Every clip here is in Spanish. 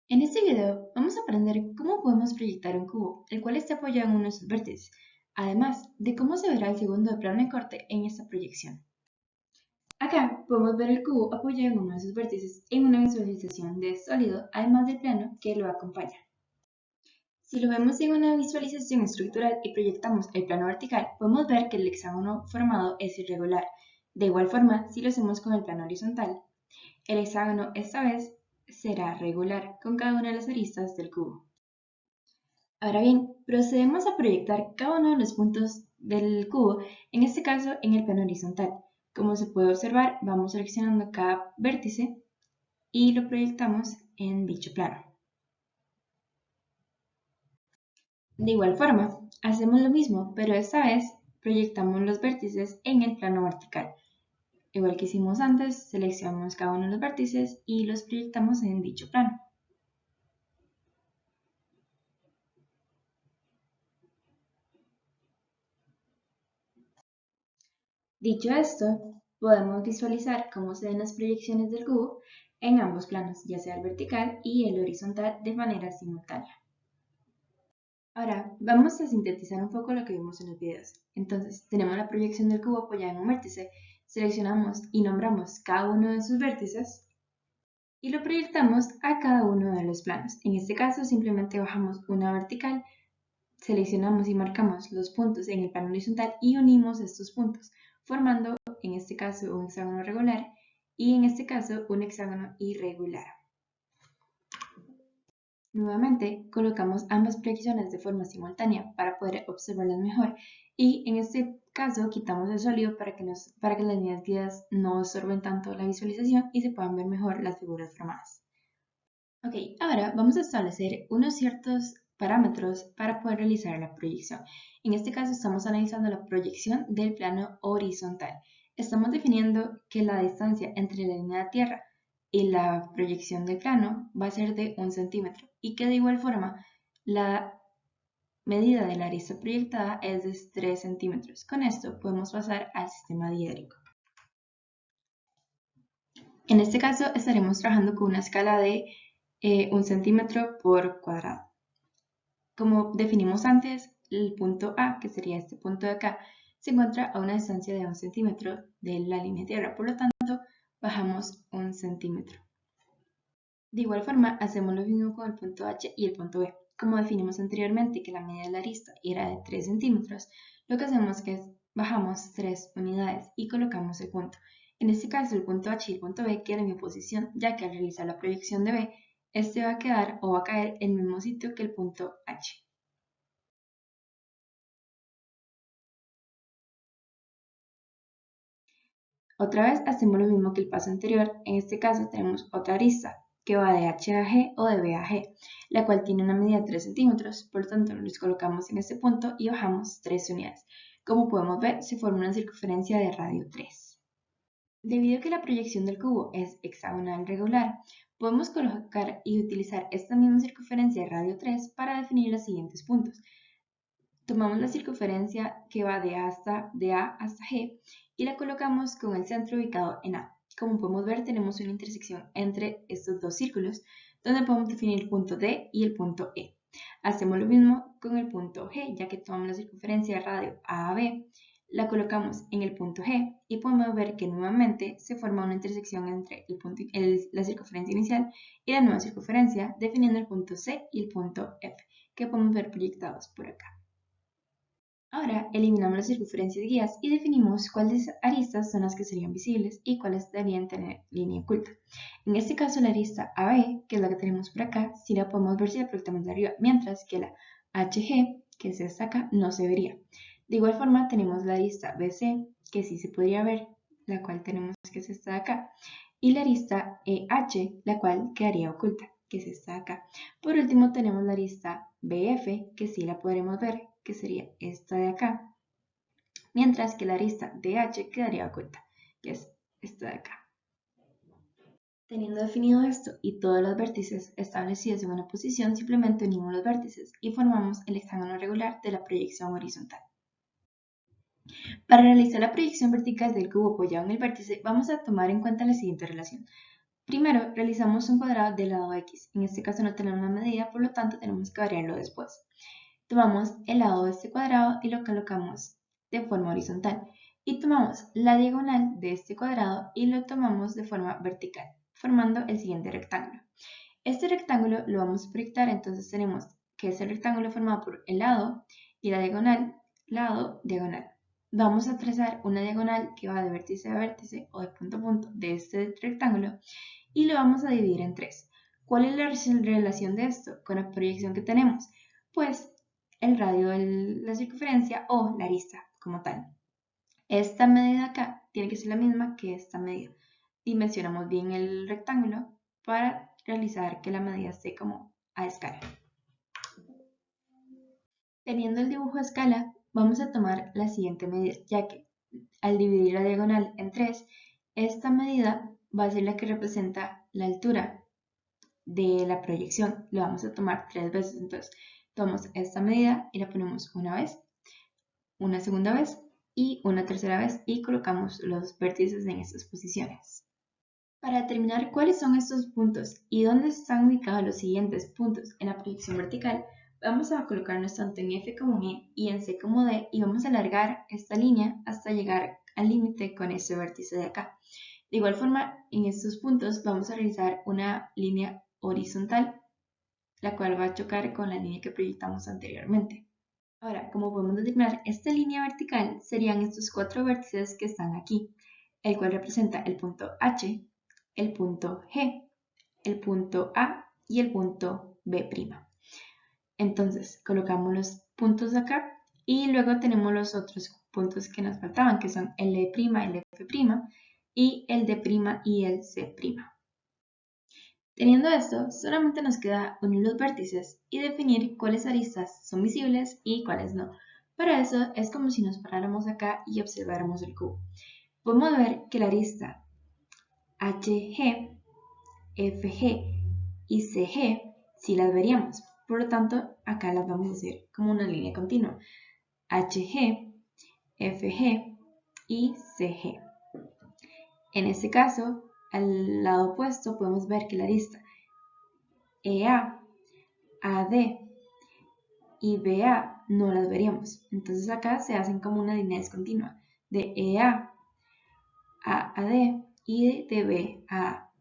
En este video vamos a aprender cómo podemos proyectar un cubo, el cual está apoyado en uno de sus vértices, además de cómo se verá el segundo de plano de corte en esta proyección. Acá podemos ver el cubo apoyado en uno de sus vértices en una visualización de sólido, además del plano que lo acompaña. Si lo vemos en una visualización estructural y proyectamos el plano vertical, podemos ver que el hexágono formado es irregular. De igual forma, si lo hacemos con el plano horizontal, el hexágono esta vez será regular con cada una de las aristas del cubo. Ahora bien, procedemos a proyectar cada uno de los puntos del cubo, en este caso en el plano horizontal. Como se puede observar, vamos seleccionando cada vértice y lo proyectamos en dicho plano. De igual forma, hacemos lo mismo, pero esta vez proyectamos los vértices en el plano vertical. Igual que hicimos antes, seleccionamos cada uno de los vértices y los proyectamos en dicho plano. Dicho esto, podemos visualizar cómo se ven las proyecciones del cubo en ambos planos, ya sea el vertical y el horizontal, de manera simultánea. Ahora, vamos a sintetizar un poco lo que vimos en los videos. Entonces, tenemos la proyección del cubo apoyada en un vértice, seleccionamos y nombramos cada uno de sus vértices y lo proyectamos a cada uno de los planos. En este caso, simplemente bajamos una vertical, seleccionamos y marcamos los puntos en el plano horizontal y unimos estos puntos, formando en este caso un hexágono regular y en este caso un hexágono irregular. Nuevamente, colocamos ambas proyecciones de forma simultánea para poder observarlas mejor y en este caso quitamos el sólido para que las líneas guías no absorben tanto la visualización y se puedan ver mejor las figuras formadas. Ok, ahora vamos a establecer unos ciertos parámetros para poder realizar la proyección. En este caso estamos analizando la proyección del plano horizontal. Estamos definiendo que la distancia entre la línea de tierra y la proyección del plano va a ser de 1 centímetro y que de igual forma la medida de la arista proyectada es de 3 centímetros. Con esto podemos pasar al sistema diédrico. En este caso estaremos trabajando con una escala de 1 centímetro por cuadrado. Como definimos antes, el punto A, que sería este punto de acá, se encuentra a una distancia de 1 centímetro de la línea de tierra, por lo tanto, bajamos 1 centímetro. De igual forma, hacemos lo mismo con el punto H y el punto B. Como definimos anteriormente que la medida de la arista era de 3 centímetros, lo que hacemos es que bajamos 3 unidades y colocamos el punto. En este caso, el punto H y el punto B quedan en posición, ya que al realizar la proyección de B, este va a quedar o va a caer en el mismo sitio que el punto H. Otra vez hacemos lo mismo que el paso anterior, en este caso tenemos otra arista que va de H a G o de B a G, la cual tiene una medida de 3 centímetros, por lo tanto los colocamos en este punto y bajamos 3 unidades. Como podemos ver, se forma una circunferencia de radio 3. Debido a que la proyección del cubo es hexagonal regular, podemos colocar y utilizar esta misma circunferencia de radio 3 para definir los siguientes puntos. Tomamos la circunferencia que va de A hasta G y la colocamos con el centro ubicado en A. Como podemos ver, tenemos una intersección entre estos dos círculos, donde podemos definir el punto D y el punto E. Hacemos lo mismo con el punto G, ya que tomamos la circunferencia de radio A a B, la colocamos en el punto G y podemos ver que nuevamente se forma una intersección entre la circunferencia inicial y la nueva circunferencia, definiendo el punto C y el punto F, que podemos ver proyectados por acá. Ahora eliminamos las circunferencias guías y definimos cuáles aristas son las que serían visibles y cuáles deberían tener línea oculta. En este caso la arista AB, que es la que tenemos por acá, sí la podemos ver si la proyectamos de arriba, mientras que la HG, que es esta acá, no se vería. De igual forma tenemos la arista BC, que sí se podría ver, la cual tenemos que es esta de acá, y la arista EH, la cual quedaría oculta, que es esta de acá. Por último tenemos la arista BF, que sí la podremos ver, que sería esta de acá, mientras que la arista DH quedaría oculta, que es esta de acá. Teniendo definido esto y todos los vértices establecidos en una posición, simplemente unimos los vértices y formamos el hexágono regular de la proyección horizontal. Para realizar la proyección vertical del cubo apoyado en el vértice, vamos a tomar en cuenta la siguiente relación. Primero, realizamos un cuadrado del lado X. En este caso no tenemos una medida, por lo tanto tenemos que variarlo después. Tomamos el lado de este cuadrado y lo colocamos de forma horizontal. Y tomamos la diagonal de este cuadrado y lo tomamos de forma vertical, formando el siguiente rectángulo. Este rectángulo lo vamos a proyectar, entonces tenemos que es el rectángulo formado por el lado y la diagonal, lado, diagonal. Vamos a trazar una diagonal que va de vértice a vértice o de punto a punto de este rectángulo y lo vamos a dividir en tres. ¿Cuál es la relación de esto con la proyección que tenemos? Pues el radio de la circunferencia o la arista como tal. Esta medida acá tiene que ser la misma que esta medida. Dimensionamos bien el rectángulo para realizar que la medida esté como a escala. Teniendo el dibujo a escala, vamos a tomar la siguiente medida, ya que al dividir la diagonal en 3, esta medida va a ser la que representa la altura de la proyección. Lo vamos a tomar 3 veces, entonces tomamos esta medida y la ponemos una vez, una segunda vez y una tercera vez y colocamos los vértices en estas posiciones. Para determinar cuáles son estos puntos y dónde están ubicados los siguientes puntos en la proyección vertical, vamos a colocarnos tanto en F como en E y en C como D y vamos a alargar esta línea hasta llegar al límite con este vértice de acá. De igual forma, en estos puntos vamos a realizar una línea horizontal, la cual va a chocar con la línea que proyectamos anteriormente. Ahora, como podemos determinar esta línea vertical, serían estos 4 vértices que están aquí, el cual representa el punto H, el punto G, el punto A y el punto B'. Entonces, colocamos los puntos acá y luego tenemos los otros puntos que nos faltaban, que son el E', el F' y el D' y el C'. Teniendo esto, solamente nos queda unir los vértices y definir cuáles aristas son visibles y cuáles no. Para eso es como si nos paráramos acá y observáramos el cubo. Podemos ver que la arista HG, FG y CG sí las veríamos. Por lo tanto, acá las vamos a hacer como una línea continua. HG, FG y CG. En este caso, al lado opuesto podemos ver que la arista EA, AD y BA no las veríamos. Entonces acá se hacen como una línea discontinua de EA a AD y de B a A.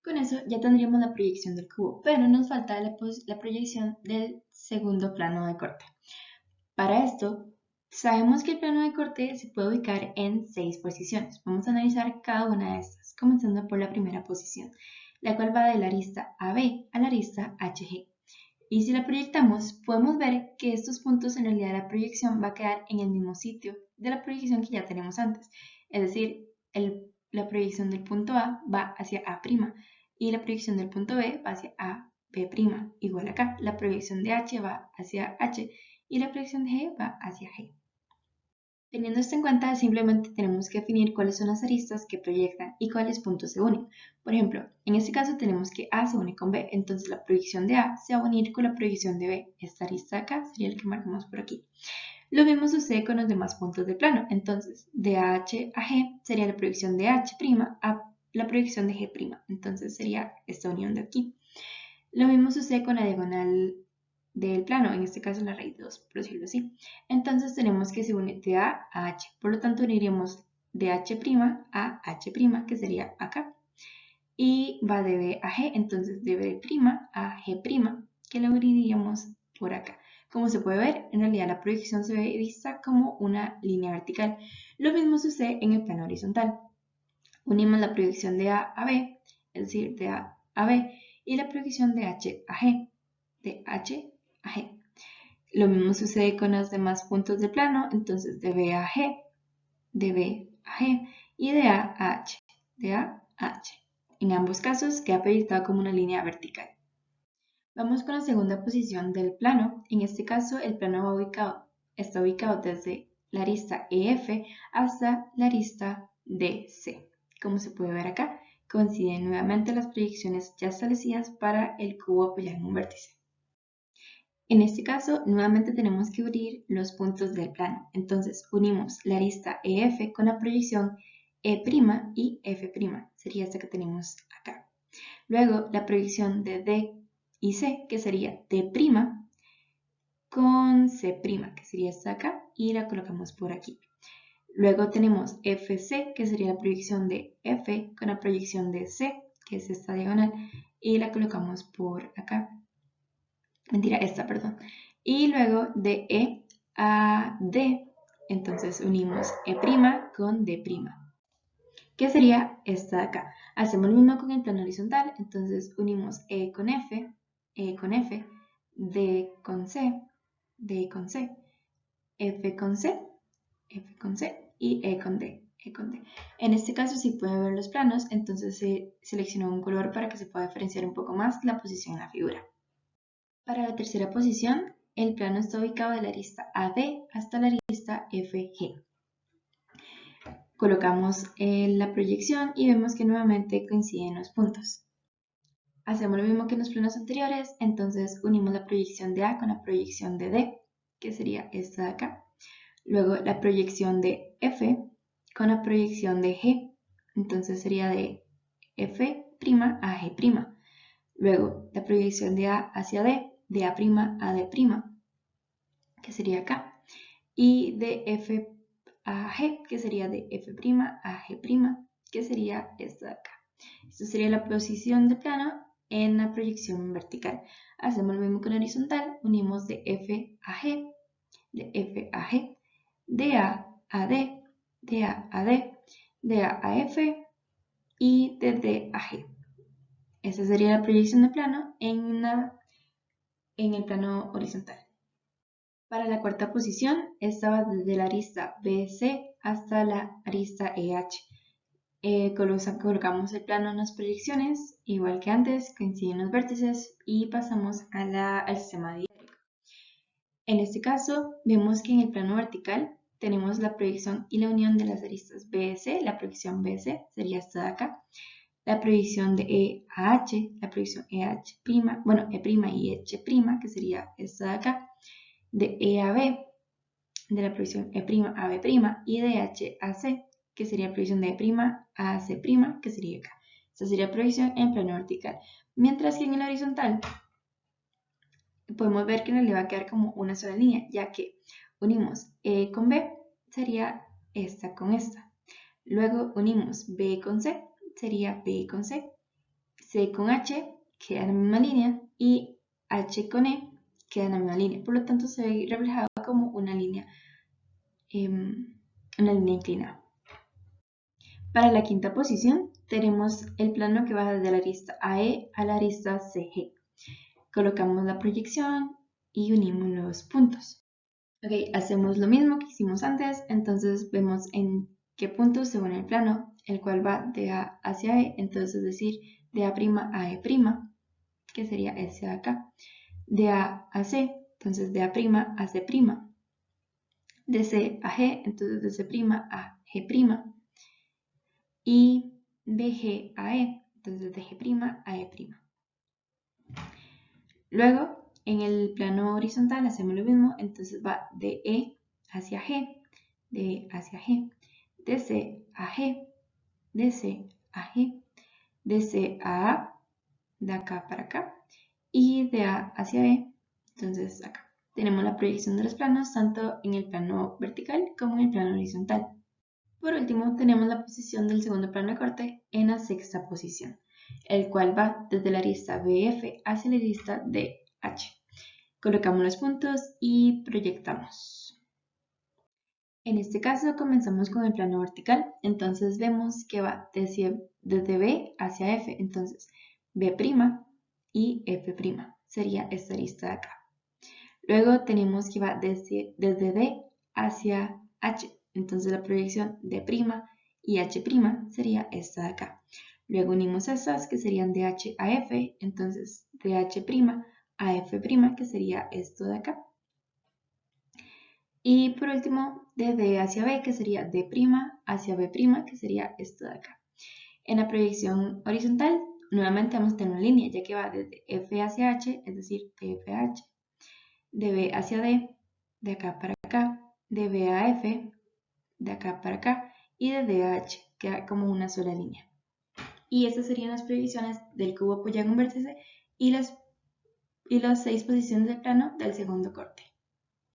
Con eso ya tendríamos la proyección del cubo, pero nos falta la proyección del segundo plano de corte. Para esto, sabemos que el plano de corte se puede ubicar en 6 posiciones. Vamos a analizar cada una de estas, comenzando por la primera posición, la cual va de la arista AB a la arista HG. Y si la proyectamos, podemos ver que estos puntos en realidad la proyección va a quedar en el mismo sitio de la proyección que ya tenemos antes. Es decir, la proyección del punto A va hacia A' y la proyección del punto B va hacia A, B'. Igual acá, la proyección de H va hacia H y la proyección de G va hacia G. Teniendo esto en cuenta, simplemente tenemos que definir cuáles son las aristas que proyectan y cuáles puntos se unen. Por ejemplo, en este caso tenemos que A se une con B, entonces la proyección de A se va a unir con la proyección de B. Esta arista de acá sería el que marcamos por aquí. Lo mismo sucede con los demás puntos del plano, entonces de H a G sería la proyección de H' a la proyección de G', entonces sería esta unión de aquí. Lo mismo sucede con la diagonal del plano, en este caso la raíz de 2, por decirlo así. Entonces tenemos que se une de A a H, por lo tanto uniríamos de H' a H', que sería acá. Y va de B a G, entonces de B' a G', que lo uniríamos por acá. Como se puede ver, en realidad la proyección se ve vista como una línea vertical. Lo mismo sucede en el plano horizontal. Unimos la proyección de A a B, es decir, de A a B, y la proyección de H a G, de H a G. Lo mismo sucede con los demás puntos del plano, entonces de B a G, de B a G y de A a H, de A a H. En ambos casos queda proyectado como una línea vertical. Vamos con la segunda posición del plano. En este caso el plano está ubicado desde la arista EF hasta la arista DC. Como se puede ver acá, coinciden nuevamente las proyecciones ya establecidas para el cubo apoyado en un vértice. En este caso, nuevamente tenemos que unir los puntos del plano. Entonces, unimos la arista EF con la proyección E' y F', sería esta que tenemos acá. Luego la proyección de D y C, que sería D' con C', que sería esta acá, y la colocamos por aquí. Luego tenemos FC, que sería la proyección de F con la proyección de C, que es esta diagonal, y la colocamos por acá. Mentira, esta, perdón. Y luego de E a D, entonces unimos E' con D', que sería esta de acá. Hacemos lo mismo con el plano horizontal, entonces unimos E con F, D con C, D con C, F con C, F con C y E con D. En este caso, si pueden ver los planos, entonces se seleccionó un color para que se pueda diferenciar un poco más la posición en la figura. Para la tercera posición, el plano está ubicado de la arista AD hasta la arista FG. Colocamos la proyección y vemos que nuevamente coinciden los puntos. Hacemos lo mismo que en los planos anteriores, entonces unimos la proyección de A con la proyección de D, que sería esta de acá. Luego la proyección de F con la proyección de G, entonces sería de F' a G'. Luego la proyección de A hacia D, de A' a D', que sería acá. Y de F a G, que sería de F' a G', que sería esta de acá. Esta sería la posición del plano en la proyección vertical. Hacemos lo mismo con la horizontal, unimos de F a G, de F a G, de A a D, de A a D, de A a F y de D a G. Esa sería la proyección de plano en el plano horizontal. Para la cuarta posición, esta va desde la arista BC hasta la arista EH. Colocamos el plano en las proyecciones, igual que antes, coinciden los vértices y pasamos al sistema diédrico. En este caso, vemos que en el plano vertical tenemos la proyección y la unión de las aristas BC. La proyección BC sería esta de acá. La proyección de E a H, la proyección EH', bueno, E' y H', que sería esta de acá. De E a B, de la proyección E' a B', y de H a C, que sería proyección de E' a C', que sería acá. Esta sería proyección en plano vertical. Mientras que en el horizontal podemos ver que no le va a quedar como una sola línea, ya que unimos E con B, sería esta con esta. Luego unimos B con C, sería B con C. C con H queda en la misma línea y H con E queda en la misma línea. Por lo tanto, se ve reflejado como una línea inclinada. Para la quinta posición, tenemos el plano que va desde la arista AE a la arista CG. Colocamos la proyección y unimos los puntos. Ok, hacemos lo mismo que hicimos antes, entonces vemos en qué puntos se une el plano, el cual va de A hacia E, entonces es decir, de A' a E', que sería ese de acá. De A a C, entonces de A' a C'. De C a G, entonces de C' a G'. Y de G a E, entonces de G' a E'. Luego, en el plano horizontal hacemos lo mismo, entonces va de E hacia G, de E hacia G, de C a G, de C a G, de C a A, de acá para acá, y de A hacia E, entonces acá. Tenemos la proyección de los planos tanto en el plano vertical como en el plano horizontal. Por último, tenemos la posición del segundo plano de corte en la sexta posición, el cual va desde la arista BF hacia la arista DH. Colocamos los puntos y proyectamos. En este caso comenzamos con el plano vertical, entonces vemos que va desde B hacia F, entonces B' y F', sería esta arista de acá. Luego tenemos que va desde D hacia H, entonces la proyección D' y H' sería esta de acá. Luego unimos estas que serían de H a F, entonces de H' a F', que sería esto de acá. Y por último, de D hacia B, que sería D' hacia B', que sería esto de acá. En la proyección horizontal, nuevamente vamos a tener una línea, ya que va desde F hacia H, es decir, de F a H, de B hacia D, de acá para acá, de B a F, de acá para acá, y de D a H, queda como una sola línea. Y estas serían las predicciones del cubo apoyado en un vértice y las 6 posiciones del plano del segundo corte.